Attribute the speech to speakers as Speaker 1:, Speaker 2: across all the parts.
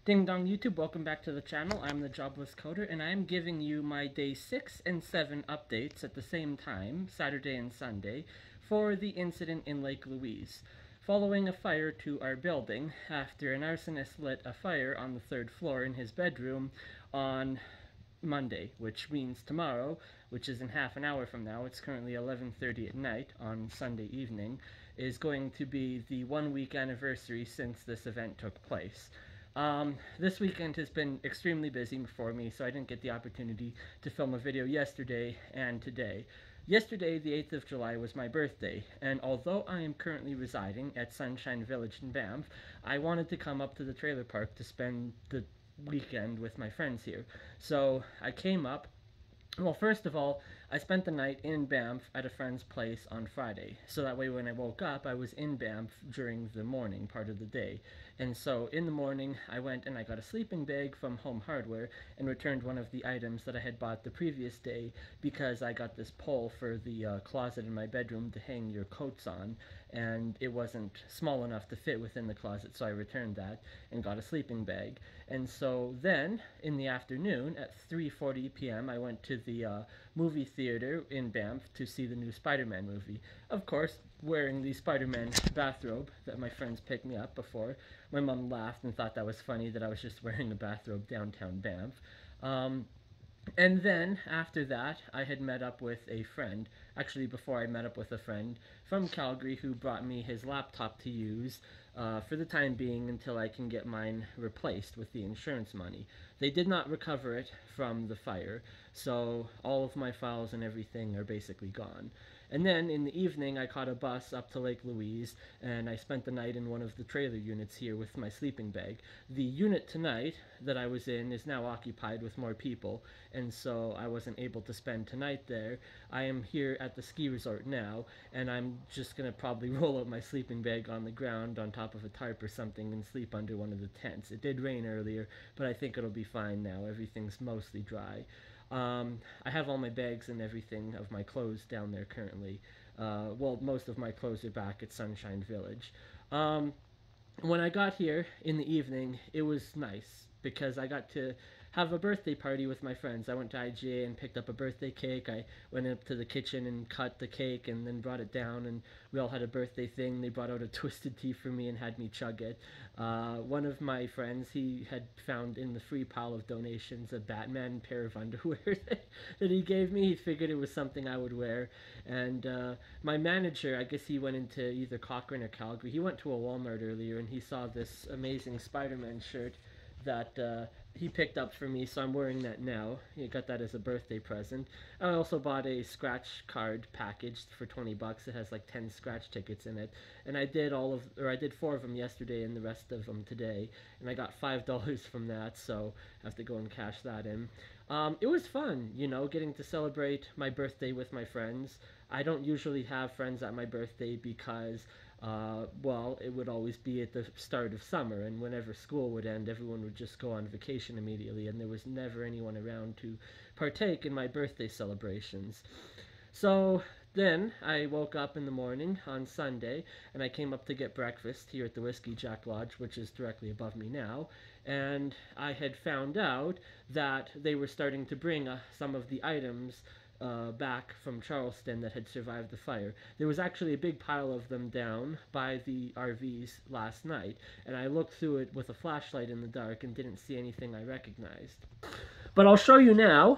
Speaker 1: Ding dong YouTube, welcome back to the channel. I'm the Jobless Coder, and I'm giving you my day 6 and 7 updates at the same time, Saturday and Sunday, for the incident in Lake Louise. Following a fire to our building, after an arsonist lit a fire on the 3rd floor in his bedroom on Monday, which means tomorrow, which is in half an hour from now, it's currently 11:30 at night on Sunday evening, is going to be the 1-week anniversary since this event took place. This weekend has been extremely busy for me, so I didn't get the opportunity to film a video yesterday and today. Yesterday, the 8th of July, was my birthday, and although I am currently residing at Sunshine Village in Banff, I wanted to come up to the trailer park to spend the weekend with my friends here. So I came up. Well, first of all, I spent the night in Banff at a friend's place on Friday, so that way when I woke up, I was in Banff during the morning part of the day. And so in the morning, I went and I got a sleeping bag from Home Hardware and returned one of the items that I had bought the previous day because I got this pole for the closet in my bedroom to hang your coats on, and it wasn't small enough to fit within the closet, so I returned that and got a sleeping bag. And so then, in the afternoon, at 3:40 p.m., I went to the movie theater in Banff to see the new Spider-Man movie. Of course, wearing the Spider-Man bathrobe that my friends picked me up before. My mom laughed and thought that was funny that I was just wearing a bathrobe downtown Banff. And then, after that, I had met up with a friend, actually before I met up with a friend from Calgary who brought me his laptop to use for the time being until I can get mine replaced with the insurance money. They did not recover it from the fire, so all of my files and everything are basically gone. And then in the evening, I caught a bus up to Lake Louise, and I spent the night in one of the trailer units here with my sleeping bag. The unit tonight that I was in is now occupied with more people, and so I wasn't able to spend tonight there. I am here at the ski resort now, and I'm just going to probably roll out my sleeping bag on the ground on top of a tarp or something and sleep under one of the tents. It did rain earlier, but I think it'll be fine now. Everything's mostly dry. I have all my bags and everything of my clothes down there currently. Well, most of my clothes are back at Sunshine Village. When I got here in the evening, it was nice because I got to have a birthday party with my friends. I went to IGA and picked up a birthday cake. I went up to the kitchen and cut the cake and then brought it down, and we all had a birthday thing. They brought out a Twisted Tea for me and had me chug it. One of my friends, he had found in the free pile of donations a Batman pair of underwear that he gave me. He figured it was something I would wear. And my manager, I guess he went into either Cochrane or Calgary. He went to a Walmart earlier and he saw this amazing Spider-Man shirt that he picked up for me, so I'm wearing that now. He got that as a birthday present. I also bought a scratch card package for 20 bucks. It has like 10 scratch tickets in it, and I did 4 of them yesterday and the rest of them today, and I got $5 from that, so I have to go and cash that in. It was fun, you know, getting to celebrate my birthday with my friends. I don't usually have friends at my birthday because well, it would always be at the start of summer, and whenever school would end, everyone would just go on vacation immediately, and there was never anyone around to partake in my birthday celebrations. So then I woke up in the morning on Sunday, and I came up to get breakfast here at the Whiskey Jack Lodge, which is directly above me now, and I had found out that they were starting to bring some of the items back from Charleston that had survived the fire. There was actually a big pile of them down by the RVs last night, and I looked through it with a flashlight in the dark and didn't see anything I recognized. But I'll show you now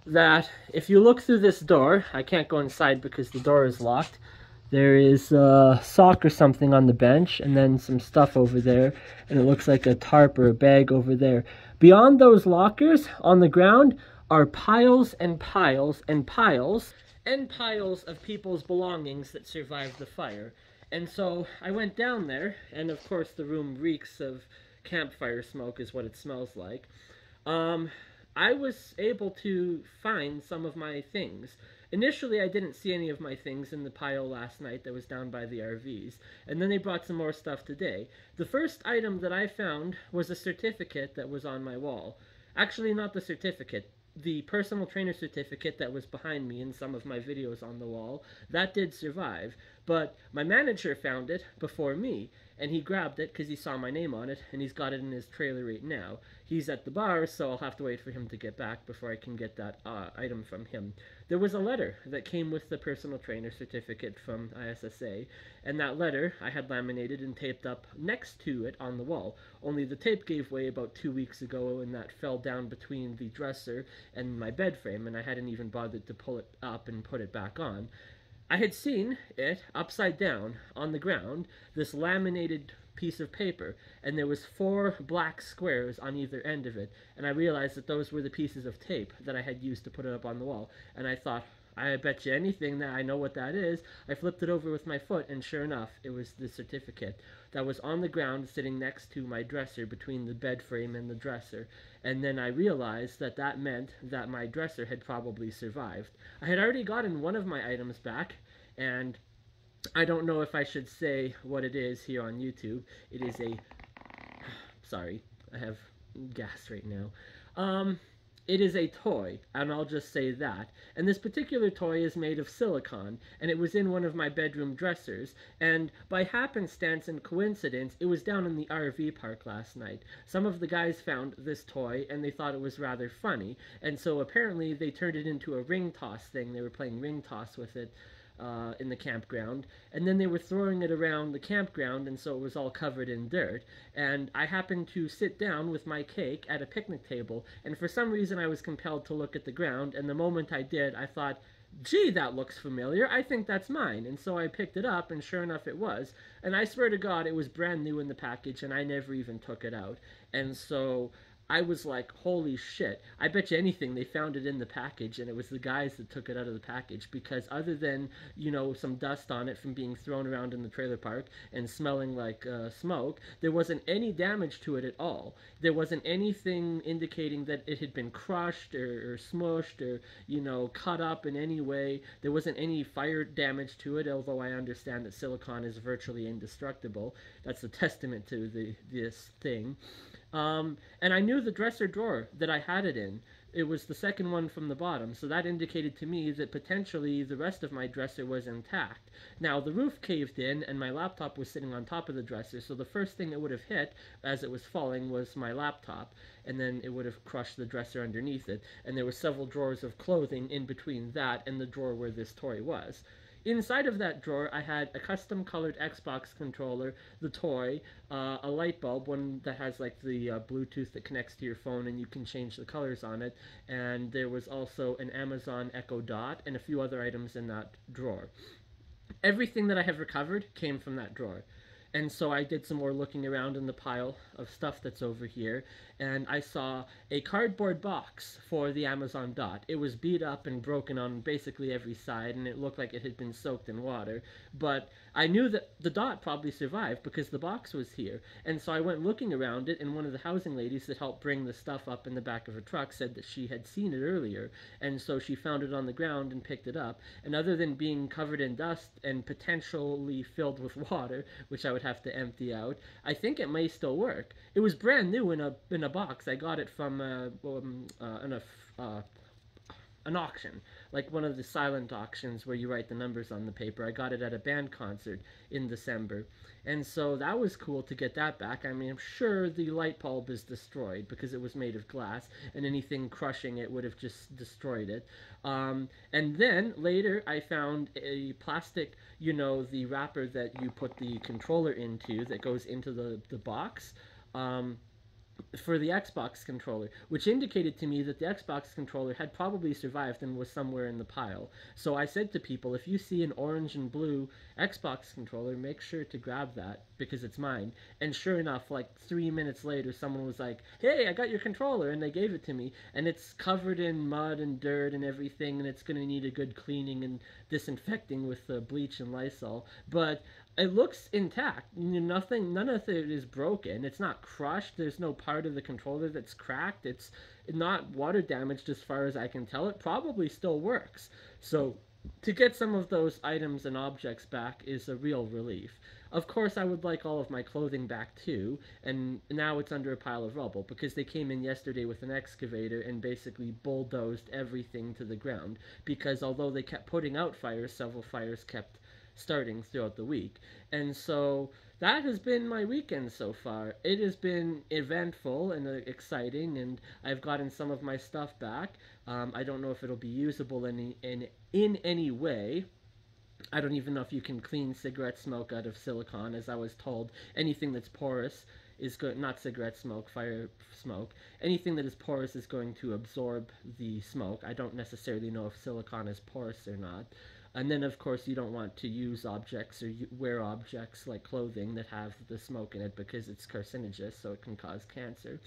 Speaker 1: that if you look through this door, I can't go inside because the door is locked. There is a sock or something on the bench, and then some stuff over there, and it looks like a tarp or a bag over there. Beyond those lockers, on the ground, are piles and piles and piles and piles of people's belongings that survived the fire. And so I went down there, and of course the room reeks of campfire smoke is what it smells like. I was able to find some of my things. Initially, I didn't see any of my things in the pile last night that was down by the RVs, and then they brought some more stuff today. The first item that I found was a certificate that was on my wall. Actually, not the certificate. The personal trainer certificate that was behind me in some of my videos on the wall, that did survive, but my manager found it before me, and he grabbed it because he saw my name on it, and he's got it in his trailer right now. He's at the bar, so I'll have to wait for him to get back before I can get that item from him. There was a letter that came with the personal trainer certificate from ISSA, and that letter I had laminated and taped up next to it on the wall. Only the tape gave way about 2 weeks ago, and that fell down between the dresser and my bed frame, and I hadn't even bothered to pull it up and put it back on. I had seen it upside down on the ground, this laminated piece of paper, and there was 4 black squares on either end of it, and I realized that those were the pieces of tape that I had used to put it up on the wall, and I thought, I bet you anything that I know what that is. I flipped it over with my foot, and sure enough, it was the certificate that was on the ground sitting next to my dresser between the bed frame and the dresser. And then I realized that that meant that my dresser had probably survived. I had already gotten one of my items back, and I don't know if I should say what it is here on YouTube. It is a... Sorry, I have gas right now. It is a toy, and I'll just say that. And this particular toy is made of silicone, and it was in one of my bedroom dressers, and by happenstance and coincidence, it was down in the RV park last night. Some of the guys found this toy, and they thought it was rather funny, and so apparently they turned it into a ring toss thing. They were playing ring toss with it in the campground, and then they were throwing it around the campground, and so it was all covered in dirt. And I happened to sit down with my cake at a picnic table, and for some reason I was compelled to look at the ground, and the moment I did, I thought, gee, that looks familiar, I think that's mine. And so I picked it up, and sure enough it was. And I swear to God, it was brand new in the package, and I never even took it out. And so I was like, holy shit. I bet you anything they found it in the package, and it was the guys that took it out of the package, because other than, you know, some dust on it from being thrown around in the trailer park and smelling like smoke, there wasn't any damage to it at all. There wasn't anything indicating that it had been crushed or smushed or, you know, cut up in any way. There wasn't any fire damage to it, although I understand that silicone is virtually indestructible. That's a testament to this thing. And I knew the dresser drawer that I had it in. It was the second one from the bottom, so that indicated to me that potentially the rest of my dresser was intact. Now, the roof caved in, and my laptop was sitting on top of the dresser, so the first thing it would have hit as it was falling was my laptop, and then it would have crushed the dresser underneath it, and there were several drawers of clothing in between that and the drawer where this toy was. Inside of that drawer, I had a custom-colored Xbox controller, the toy, a light bulb, one that has like the Bluetooth that connects to your phone and you can change the colors on it, and there was also an Amazon Echo Dot and a few other items in that drawer. Everything that I have recovered came from that drawer. And so I did some more looking around in the pile of stuff that's over here, and I saw a cardboard box for the Amazon Dot. It was beat up and broken on basically every side, and it looked like it had been soaked in water. But I knew that the Dot probably survived because the box was here. And so I went looking around it, and one of the housing ladies that helped bring the stuff up in the back of her truck said that she had seen it earlier, and so she found it on the ground and picked it up. And other than being covered in dust and potentially filled with water, which I would have to empty out, I think it may still work. It was brand new in a box. I got it from an auction, like one of the silent auctions where you write the numbers on the paper. I got it at a band concert in December, and so that was cool to get that back. I mean, I'm sure the light bulb is destroyed because it was made of glass, and anything crushing it would have just destroyed it. And then later I found a plastic, you know, the wrapper that you put the controller into that goes into the box. For the Xbox controller, which indicated to me that the Xbox controller had probably survived and was somewhere in the pile. So I said to people, if you see an orange and blue Xbox controller, make sure to grab that because it's mine. And sure enough, like 3 minutes later, someone was like, hey, I got your controller, and they gave it to me, and it's covered in mud and dirt and everything, and it's going to need a good cleaning and disinfecting with bleach and Lysol, but it looks intact. Nothing, none of it is broken. It's not crushed. There's no part of the controller that's cracked. It's not water damaged as far as I can tell. It probably still works. So to get some of those items and objects back is a real relief. Of course, I would like all of my clothing back too, and now it's under a pile of rubble because they came in yesterday with an excavator and basically bulldozed everything to the ground, because although they kept putting out fires, several fires kept starting throughout the week. And so that has been my weekend so far. It has been eventful and exciting, and I've gotten some of my stuff back. I don't know if it'll be usable in any way. I don't even know if you can clean cigarette smoke out of silicon, as I was told. Anything that's porous is good, not cigarette smoke, fire smoke. Anything that is porous is going to absorb the smoke. I don't necessarily know if silicon is porous or not. And then, of course, you don't want to use objects or wear objects like clothing that have the smoke in it because it's carcinogenous, so it can cause cancer.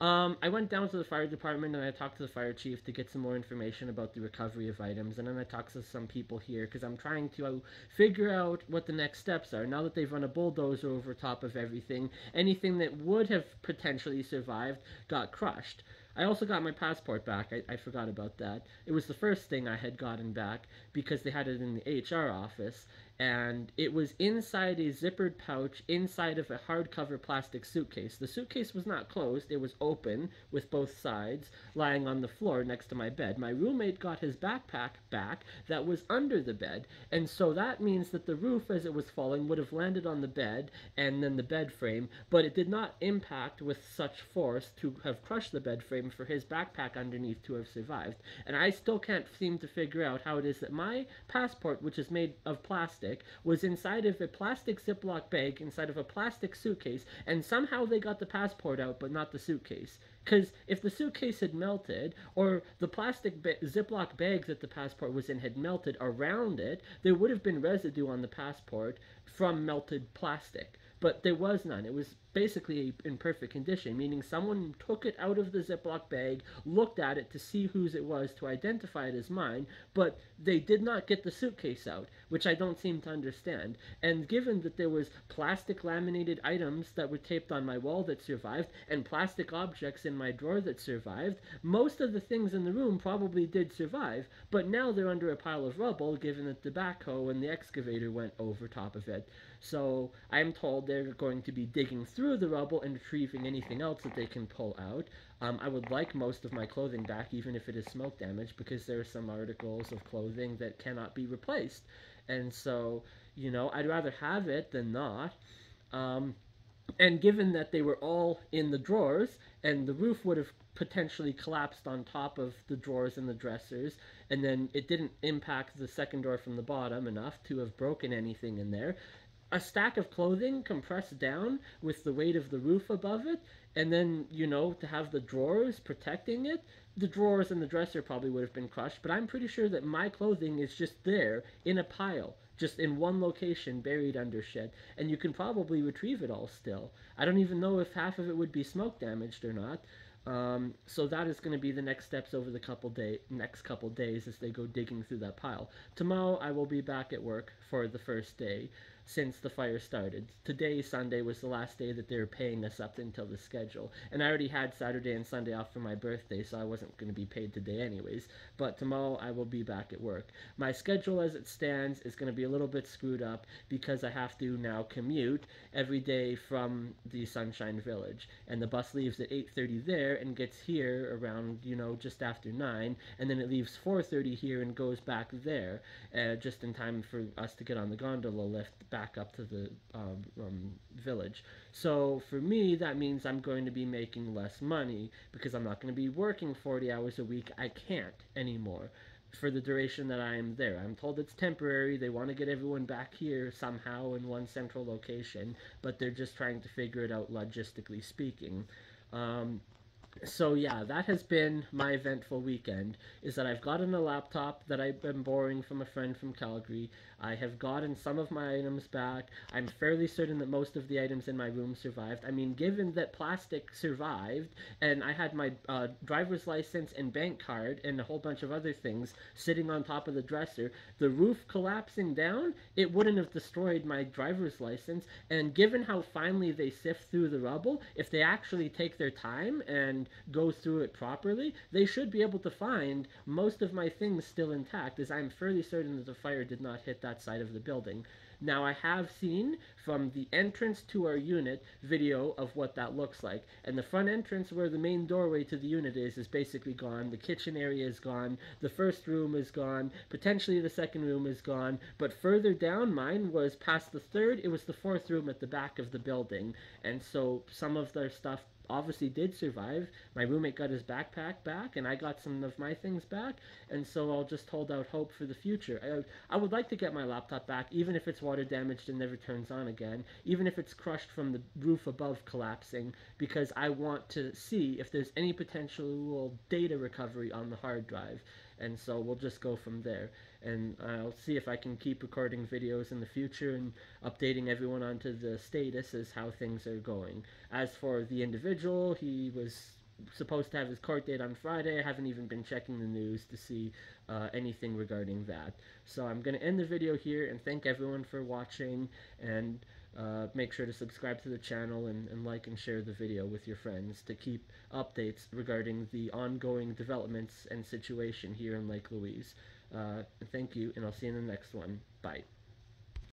Speaker 1: I went down to the fire department and I talked to the fire chief to get some more information about the recovery of items. And then I talked to some people here because I'm trying to figure out what the next steps are. Now that they've run a bulldozer over top of everything, anything that would have potentially survived got crushed. I also got my passport back. I forgot about that. It was the first thing I had gotten back because they had it in the HR office, and it was inside a zippered pouch inside of a hardcover plastic suitcase. The suitcase was not closed, it was open with both sides, lying on the floor next to my bed. My roommate got his backpack back that was under the bed, and so that means that the roof, as it was falling, would have landed on the bed and then the bed frame, but it did not impact with such force to have crushed the bed frame for his backpack underneath to have survived. And I still can't seem to figure out how it is that my passport, which is made of plastic, was inside of a plastic Ziploc bag, inside of a plastic suitcase, and somehow they got the passport out but not the suitcase. Because if the suitcase had melted, or the plastic Ziploc bag that the passport was in had melted around it, there would have been residue on the passport from melted plastic. But there was none. It was basically in perfect condition, meaning someone took it out of the Ziploc bag, looked at it to see whose it was to identify it as mine, but they did not get the suitcase out, which I don't seem to understand. And given that there was plastic laminated items that were taped on my wall that survived, and plastic objects in my drawer that survived, most of the things in the room probably did survive, but now they're under a pile of rubble given that the backhoe and the excavator went over top of it. So I'm told they're going to be digging through the rubble and retrieving anything else that they can pull out. I would like most of my clothing back, even if it is smoke damage, because there are some articles of clothing that cannot be replaced. And so, I'd rather have it than not. And given that they were all in the drawers, and the roof would have potentially collapsed on top of the drawers and the dressers, and then it didn't impact the second drawer from the bottom enough to have broken anything in there, a stack of clothing compressed down with the weight of the roof above it, and then, to have the drawers protecting it, the drawers and the dresser probably would have been crushed, but I'm pretty sure that my clothing is just there in a pile, just in one location, buried under shit, and you can probably retrieve it all still. I don't even know if half of it would be smoke damaged or not. So that is going to be the next steps over the next couple days as they go digging through that pile. Tomorrow I will be back at work for the first day since the fire started. Today, Sunday, was the last day that they were paying us up until the schedule. And I already had Saturday and Sunday off for my birthday, so I wasn't going to be paid today anyways. But tomorrow I will be back at work. My schedule as it stands is going to be a little bit screwed up because I have to now commute every day from the Sunshine Village. And the bus leaves at 8:30 there and gets here around, just after 9. And then it leaves 4:30 here and goes back there just in time for us to get on the gondola lift back up to the village. So for me, that means I'm going to be making less money because I'm not going to be working 40 hours a week. I can't anymore for the duration that I am there. I'm told it's temporary. They want to get everyone back here somehow in one central location, but they're just trying to figure it out logistically speaking. So yeah, that has been my eventful weekend, is that I've gotten a laptop that I've been borrowing from a friend from Calgary. I have gotten some of my items back. I'm fairly certain that most of the items in my room survived. I mean, given that plastic survived, and I had my driver's license and bank card and a whole bunch of other things sitting on top of the dresser, the roof collapsing down, it wouldn't have destroyed my driver's license. And given how finely they sift through the rubble, if they actually take their time and go through it properly, they should be able to find most of my things still intact, as I'm fairly certain that the fire did not hit that side of the building. Now, I have seen from the entrance to our unit video of what that looks like. And the front entrance where the main doorway to the unit is basically gone. The kitchen area is gone. The first room is gone. Potentially the second room is gone. But further down, mine was past the third. It was the fourth room at the back of the building. And so some of their stuff obviously did survive. My roommate got his backpack back, and I got some of my things back, and so I'll just hold out hope for the future. I would like to get my laptop back, even if it's water damaged and never turns on again, even if it's crushed from the roof above collapsing, because I want to see if there's any potential data recovery on the hard drive. And so we'll just go from there. And I'll see if I can keep recording videos in the future and updating everyone onto the status as how things are going. As for the individual, he was supposed to have his court date on Friday. I haven't even been checking the news to see anything regarding that. So I'm going to end the video here and thank everyone for watching, and make sure to subscribe to the channel and like and share the video with your friends to keep updates regarding the ongoing developments and situation here in Lake Louise. Thank you, and I'll see you in the next one. Bye.